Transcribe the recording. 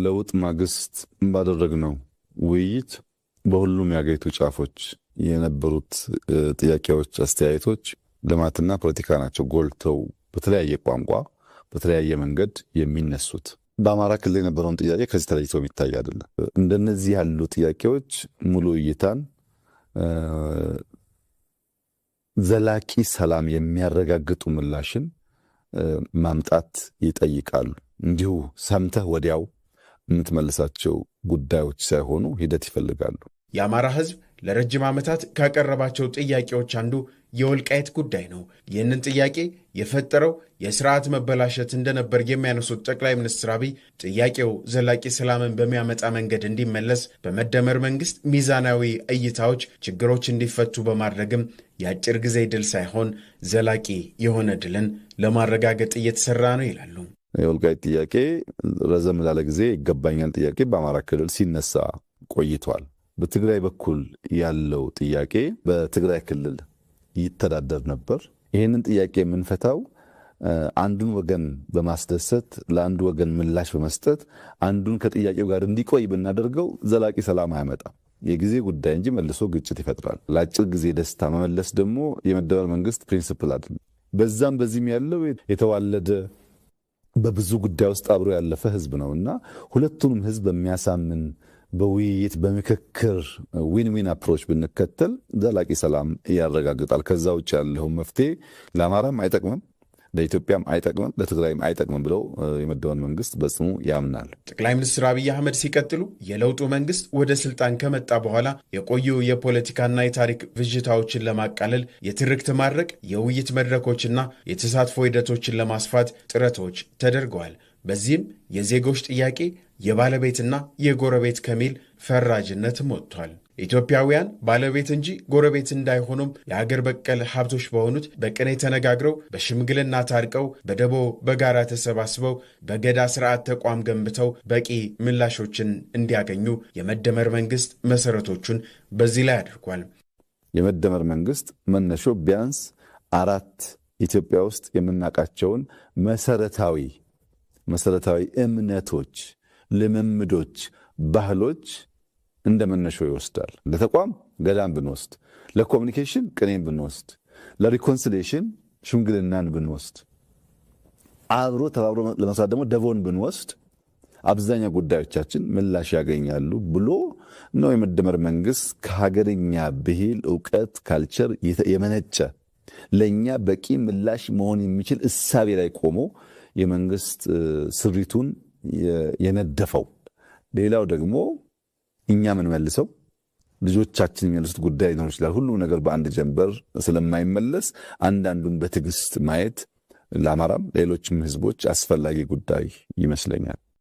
ለውጥ ማግስት ባደረግነው ውይይት በሁሉም ያገይቱ ጫፎች የነበሩት ጥያቄዎች፣ አስተያየቶች ልማትና ፖለቲካ ናቸው ጎልተው በተለያየ ቋንቋ በተለያየ መንገድ የሚነሱት። በአማራ ክልል የነበረውን ጥያቄ ከዚህ ተለይቶ የሚታይ አይደለም። እንደነዚህ ያሉ ጥያቄዎች ሙሉ እይታን ዘላቂ ሰላም የሚያረጋግጡ ምላሽን ማምጣት ይጠይቃሉ። እንዲሁ ሰምተህ ወዲያው የምትመልሳቸው ጉዳዮች ሳይሆኑ ሂደት ይፈልጋሉ። የአማራ ሕዝብ ለረጅም ዓመታት ካቀረባቸው ጥያቄዎች አንዱ የወልቃይት ጉዳይ ነው። ይህንን ጥያቄ የፈጠረው የስርዓት መበላሸት እንደነበር የሚያነሱት ጠቅላይ ሚኒስትር አብይ ጥያቄው ዘላቂ ሰላምን በሚያመጣ መንገድ እንዲመለስ በመደመር መንግስት ሚዛናዊ እይታዎች ችግሮች እንዲፈቱ በማድረግም የአጭር ጊዜ ድል ሳይሆን ዘላቂ የሆነ ድልን ለማረጋገጥ እየተሰራ ነው ይላሉ። የወልቃይት ጥያቄ ረዘም ላለ ጊዜ ይገባኛል ጥያቄ በአማራ ክልል ሲነሳ ቆይቷል። በትግራይ በኩል ያለው ጥያቄ በትግራይ ክልል ይተዳደር ነበር። ይህንን ጥያቄ የምንፈታው አንዱን ወገን በማስደሰት ለአንዱ ወገን ምላሽ በመስጠት አንዱን ከጥያቄው ጋር እንዲቆይ ብናደርገው ዘላቂ ሰላም አያመጣም። የጊዜ ጉዳይ እንጂ መልሶ ግጭት ይፈጥራል። ለአጭር ጊዜ ደስታ መመለስ ደግሞ የመደመር መንግስት ፕሪንሲፕል አይደለም። በዛም በዚህም ያለው የተዋለደ በብዙ ጉዳይ ውስጥ አብሮ ያለፈ ህዝብ ነውና ሁለቱንም ህዝብ በሚያሳምን በውይይት በምክክር ዊን ዊን አፕሮች ብንከተል ዘላቂ ሰላም ያረጋግጣል። ከዛ ውጭ ያለው መፍትሄ ለአማራም አይጠቅምም፣ ለኢትዮጵያም አይጠቅምም፣ ለትግራይም አይጠቅምም ብለው የመደመር መንግስት በጽኑ ያምናል። ጠቅላይ ሚኒስትር አብይ አህመድ ሲቀጥሉ የለውጡ መንግስት ወደ ስልጣን ከመጣ በኋላ የቆዩ የፖለቲካና የታሪክ ብዥታዎችን ለማቃለል የትርክት ማድረቅ፣ የውይይት መድረኮችና የተሳትፎ ሂደቶችን ለማስፋት ጥረቶች ተደርገዋል። በዚህም የዜጎች ጥያቄ የባለቤትና የጎረቤት ከሚል ፈራጅነትም ወጥቷል። ኢትዮጵያውያን ባለቤት እንጂ ጎረቤት እንዳይሆኑም የሀገር በቀል ሀብቶች በሆኑት በቅኔ ተነጋግረው በሽምግልና ታርቀው በደቦ በጋራ ተሰባስበው በገዳ ስርዓት ተቋም ገንብተው በቂ ምላሾችን እንዲያገኙ የመደመር መንግስት መሰረቶቹን በዚህ ላይ አድርጓል። የመደመር መንግስት መነሾ ቢያንስ 4 ኢትዮጵያ ውስጥ የምናውቃቸውን መሰረታዊ እምነቶች፣ ልምምዶች፣ ባህሎች እንደመነሾ ይወስዳል። ለተቋም ገዳም ብንወስድ፣ ለኮሙኒኬሽን ቅኔን ብንወስድ፣ ለሪኮንሲሊየሽን ሽምግልናን ብንወስድ፣ አብሮ ተባብሮ ለመስራት ደግሞ ደቦን ብንወስድ አብዛኛው ጉዳዮቻችን ምላሽ ያገኛሉ ብሎ ነው የመደመር መንግስት ከሀገርኛ ብሂል፣ እውቀት፣ ካልቸር የመነጨ ለኛ በቂ ምላሽ መሆን የሚችል እሳቤ ላይ ቆሞ የመንግስት ስሪቱን የነደፈው። ሌላው ደግሞ እኛ ምን መልሰው ልጆቻችን የሚመልሱት ጉዳይ ሊኖር ይችላል። ሁሉ ነገር በአንድ ጀንበር ስለማይመለስ አንዳንዱን በትዕግስት ማየት ለአማራም ሌሎችም ህዝቦች አስፈላጊ ጉዳይ ይመስለኛል።